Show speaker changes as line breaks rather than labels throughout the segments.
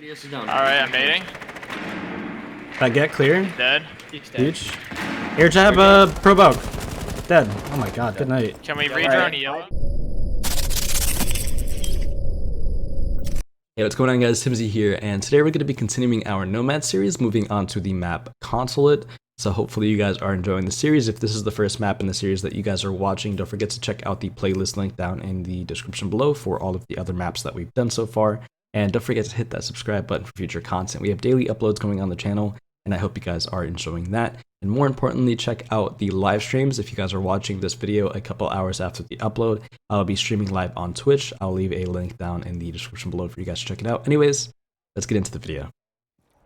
Alright, I'm nading.
That get clear?
Dead.
Huge. Air jab, provoke. Dead. Oh my god, good night.
Can we redrone yellow?
Hey, what's going on guys, timzy here, and today we're going to be continuing our Nomad series, moving on to the map Consulate. So hopefully you guys are enjoying the series. If this is the first map in the series that you guys are watching, don't forget to check out the playlist link down in the description below for all of the other maps that we've done so far. And don't forget to hit that subscribe button for future content. We have daily uploads going on the channel, and I hope you guys are enjoying that. And more importantly, check out the live streams. If you guys are watching this video a couple hours after the upload, I'll be streaming live on Twitch. I'll leave a link down in the description below for you guys to check it out. Anyways, let's get into the video.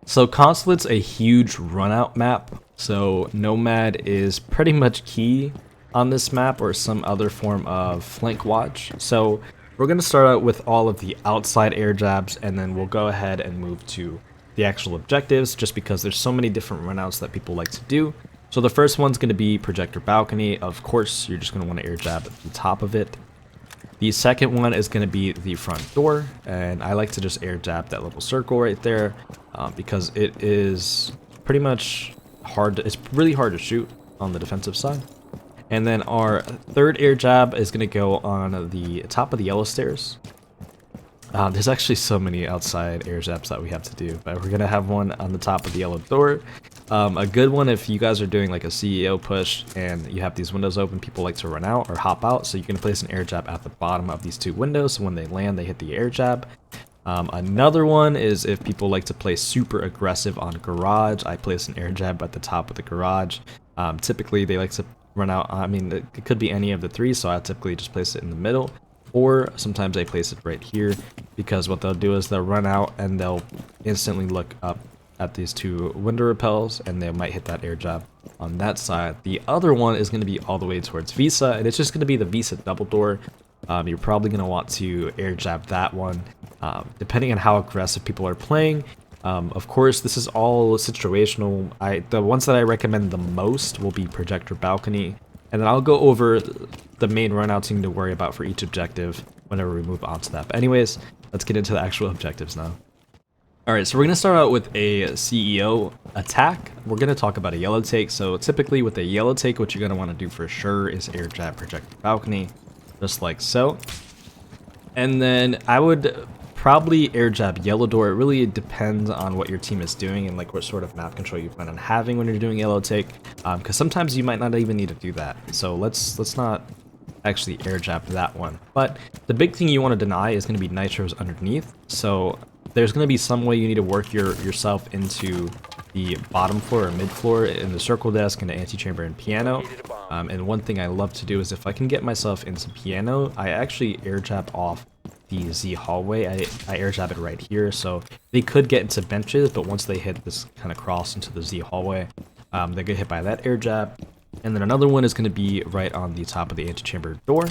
So Consulate's a huge run-out map, so Nomad is pretty much key on this map or some other form of flank watch. So we're going to start out with all of the outside air jabs, and then we'll go ahead and move to the actual objectives, just because there's so many different runouts that people like to do. So the first one's going to be projector balcony. Of course, you're just going to want to air jab at the top of it. The second one is going to be the front door, and I like to just air jab that little circle right there because it is pretty much hard. It's really hard to shoot on the defensive side. And then our third air jab is going to go on the top of the yellow stairs. There's actually so many outside air jabs that we have to do, but we're going to have one on the top of the yellow door. A good one if you guys are doing like a CEO push and you have these windows open, people like to run out or hop out, so you can place an air jab at the bottom of these two windows, so when they land they hit the air jab. Another one is if people like to play super aggressive on garage, I place an air jab at the top of the garage. Typically they like to run out, I mean it could be any of the three, so I typically just place it in the middle. Or sometimes I place it right here, because what they'll do is they'll run out and they'll instantly look up at these two window repels and they might hit that air jab on that side. The other one is going to be all the way towards Visa, and it's just going to be the Visa double door. You're probably going to want to air jab that one, depending on how aggressive people are playing. Of course, this is all situational. The ones that I recommend the most will be projector balcony, and then I'll go over the main runouts you need to worry about for each objective whenever we move on to that. But anyways, let's get into the actual objectives now. Alright, so we're going to start out with a CEO attack. We're going to talk about a yellow take. So typically with a yellow take, what you're going to want to do for sure is air jab projector balcony, just like so. And then I would probably air jab yellow door. It really depends on what your team is doing and like what sort of map control you plan on having when you're doing yellow take, because sometimes you might not even need to do that. So let's not actually air jab that one. But the big thing you want to deny is going to be nitros underneath. So there's going to be some way you need to work yourself into the bottom floor or mid floor in the circle desk and the antechamber and piano. And one thing I love to do is if I can get myself into piano, I actually air jab off the Z hallway. I air jab it right here, so they could get into benches, but once they hit this kind of cross into the Z hallway, they get hit by that air jab. And then another one is going to be right on the top of the antechamber door.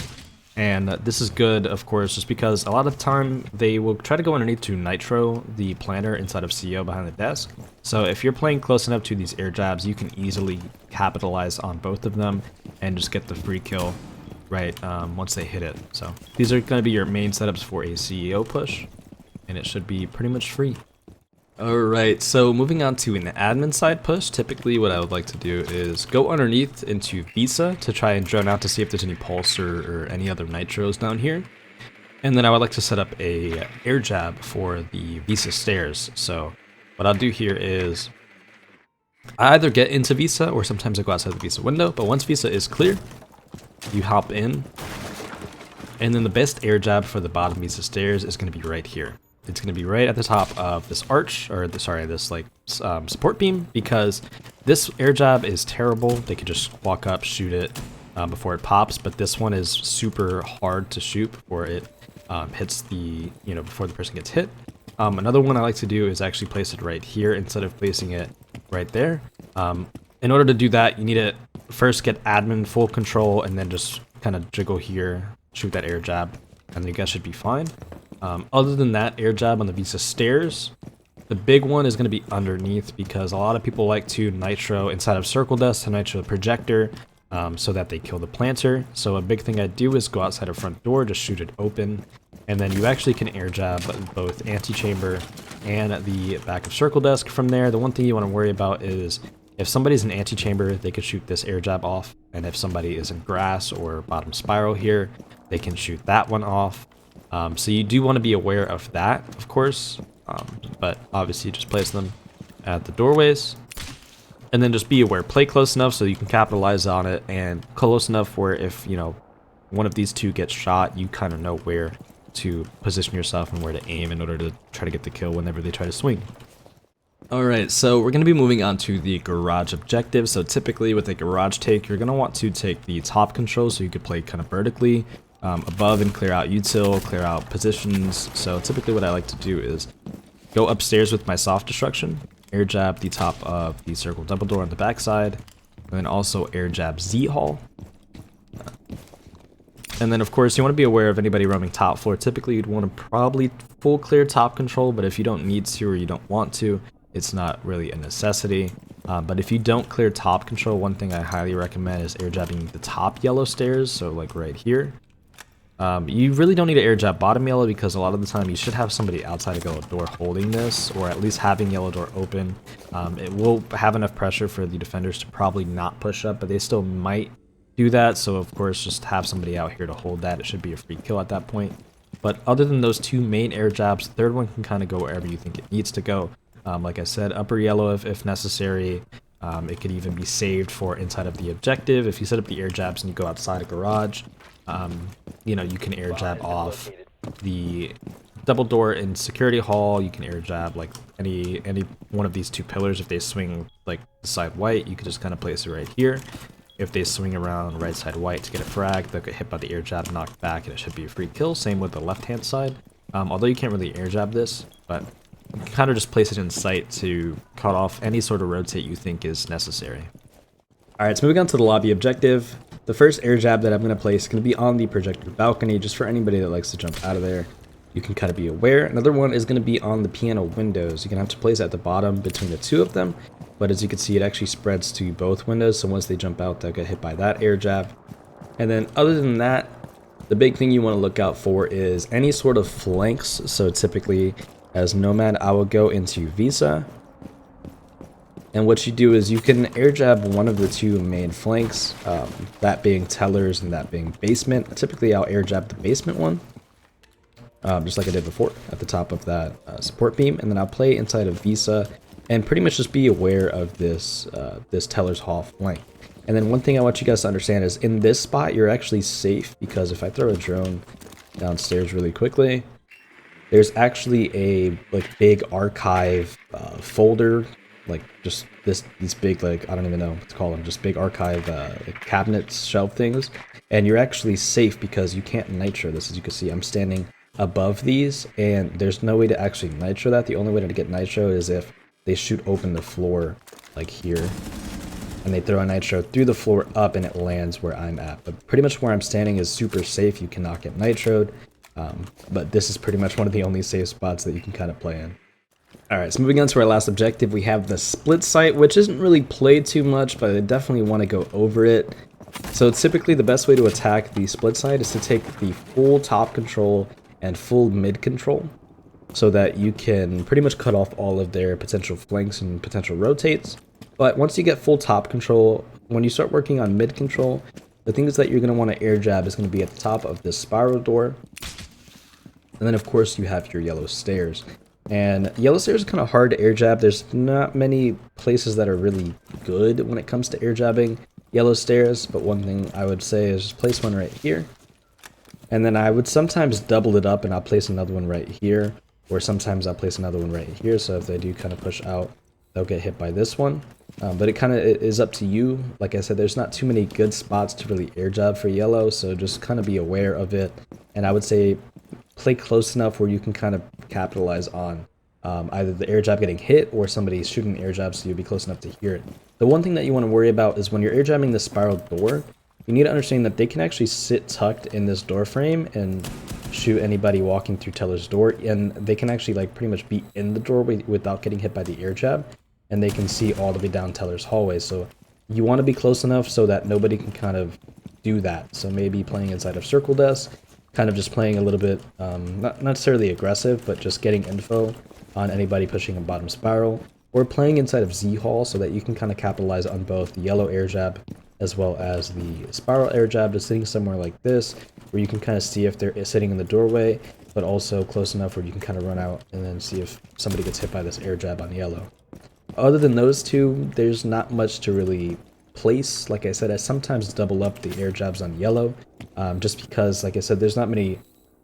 And this is good, of course, just because a lot of the time they will try to go underneath to nitro the planter inside of CEO behind the desk. So if you're playing close enough to these air jabs, you can easily capitalize on both of them and just get the free kill right once they hit it. So these are going to be your main setups for a CEO push, and it should be pretty much free. Alright, so moving on to an admin side push, typically what I would like to do is go underneath into Visa to try and drone out to see if there's any pulse or any other nitros down here. And then I would like to set up a air jab for the Visa stairs. So what I'll do here is I either get into Visa or sometimes I go outside the Visa window, but once Visa is clear, you hop in. And then the best air jab for the bottom Visa stairs is going to be right here. It's going to be right at the top of this arch, or this like support beam, because this air jab is terrible. They could just walk up, shoot it before it pops, but this one is super hard to shoot before it hits the, before the person gets hit. Another one I like to do is actually place it right here instead of placing it right there. In order to do that, you need to first get admin full control and then just kind of jiggle here, shoot that air jab, and you guys should be fine. Other than that, air jab on the Visa stairs, the big one is going to be underneath, because a lot of people like to nitro inside of circle desk to nitro the projector so that they kill the planter. So a big thing I do is go outside of front door, just shoot it open.
and then you actually can air jab both antechamber and the back of circle desk from there. The one thing you want to worry about is if somebody's in antechamber, they could shoot this air jab off, and if somebody is in grass or bottom spiral here, they can shoot that one off. So you do want to be aware of that, of course, but obviously just place them at the doorways. And then just be aware, play close enough so you can capitalize on it, and close enough where if, you know, one of these two gets shot, you kind of know where to position yourself and where to aim in order to try to get the kill whenever they try to swing.
Alright, so we're going to be moving on to the garage objective. So typically with a garage take, you're going to want to take the top control so you could play kind of vertically above and clear out util, clear out positions. So typically what I like to do is go upstairs with my soft destruction, air jab the top of the circle double door on the backside, and then also air jab Z-Hall. And then of course you want to be aware of anybody roaming top floor. Typically you'd want to probably full clear top control, but if you don't need to or you don't want to, it's not really a necessity. But if you don't clear top control, one thing I highly recommend is air jabbing the top yellow stairs, so like right here. You really don't need to air jab bottom yellow because a lot of the time you should have somebody outside of yellow door holding this, or at least having yellow door open. It will have enough pressure for the defenders to probably not push up, but they still might do that. So of course just have somebody out here to hold that. It should be a free kill at that point. But other than those two main air jabs, the third one can kind of go wherever you think it needs to go. Like I said, upper yellow if necessary. It could even be saved for inside of the objective. If you set up the air jabs and you go outside a garage, you know, you can air jab off the double door in security hall. You can air jab like any one of these two pillars. If they swing like the side white, you could just kind of place it right here. If they swing around right side white to get a frag, they'll get hit by the air jab, knocked back, and it should be a free kill. Same with the left hand side. Although you can't really air jab this, but you can kind of just place it in sight to cut off any sort of rotate you think is necessary. Alright, so moving on to the lobby objective. The first air jab that I'm going to place is going to be on the projector balcony, just for anybody that likes to jump out of there. You can kind of be aware. Another one is going to be on the piano windows. You're going to have to place it at the bottom between the two of them, but as you can see, it actually spreads to both windows, so once they jump out, they'll get hit by that air jab. And then other than that, the big thing you want to look out for is any sort of flanks. So typically, as Nomad, I will go into Visa. And what you do is you can air jab one of the two main flanks, that being tellers and that being basement. Typically, I'll air jab the basement one, just like I did before, at the top of that support beam. And then I'll play inside of Visa and pretty much just be aware of this, this teller's hall flank. And then one thing I want you guys to understand is in this spot, you're actually safe because if I throw a drone downstairs really quickly, there's actually a like big archive folder, like just these big, like, I don't even know what to call them, just big archive like cabinets, shelf things. And you're actually safe because you can't nitro this. As you can see, I'm standing above these and there's no way to actually nitro that. The only way to get nitro is if they shoot open the floor like here and they throw a nitro through the floor up and it lands where I'm at. But pretty much where I'm standing is super safe. You cannot get nitroed. But this is pretty much one of the only safe spots that you can kind of play in. Alright, so moving on to our last objective, we have the split site, which isn't really played too much, but I definitely want to go over it. So typically the best way to attack the split site is to take the full top control and full mid control, so that you can pretty much cut off all of their potential flanks and potential rotates. But once you get full top control, when you start working on mid control, the things that you're going to want to air jab is going to be at the top of this spiral door. And then of course you have your yellow stairs. And yellow stairs is kind of hard to air jab. There's not many places that are really good when it comes to air jabbing yellow stairs, but one thing I would say is just place one right here. And then I would sometimes double it up and I'll place another one right here, or sometimes I'll place another one right here, so if they do kind of push out, they'll get hit by this one. But it kind of is up to you. Like I said, there's not too many good spots to really air jab for yellow, so just kind of be aware of it. And I would say play close enough where you can kind of capitalize on either the air jab getting hit or somebody shooting air jabs, so you'll be close enough to hear it. The one thing that you want to worry about is when you're air jabbing the spiral door, you need to understand that they can actually sit tucked in this door frame and shoot anybody walking through teller's door, and they can actually like pretty much be in the doorway without getting hit by the air jab, and they can see all the way down teller's hallway. So you want to be close enough so that nobody can kind of do that. So maybe playing inside of circle desk
kind of just playing a little bit, not necessarily aggressive, but just getting info on anybody pushing a bottom spiral, or playing inside of Z-Hall so that you can kind of capitalize on both the yellow air jab as well as the spiral air jab, just sitting somewhere like this, where you can kind of see if they're sitting in the doorway, but also close enough where you can kind of run out and then see if somebody gets hit by this air jab on yellow. Other than those two, there's not much to really place. Like I said, I sometimes double up the air jabs on yellow, just because, like I said, there's not many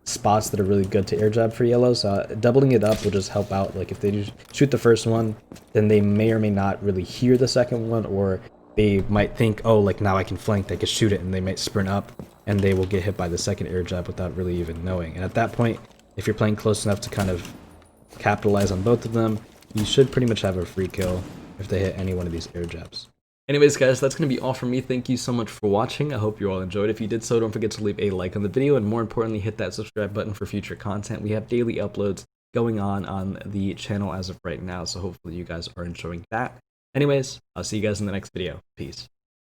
spots that are really good to air jab for yellow, so doubling it up will just help out. Like if they do shoot the first one, then they may or may not really hear the second one, or they might think, oh, like now I can flank, I can shoot it, and they might sprint up, and they will get hit by the second air jab without really even knowing. And at that point, if you're playing close enough to kind of capitalize on both of them, you should pretty much have a free kill if they hit any one of these air jabs.
Anyways, guys, that's going to be all from me. Thank you so much for watching. I hope you all enjoyed. If you did so, don't forget to leave a like on the video, and more importantly, hit that subscribe button for future content. We have daily uploads going on the channel as of right now, so hopefully you guys are enjoying that. Anyways, I'll see you guys in the next video. Peace.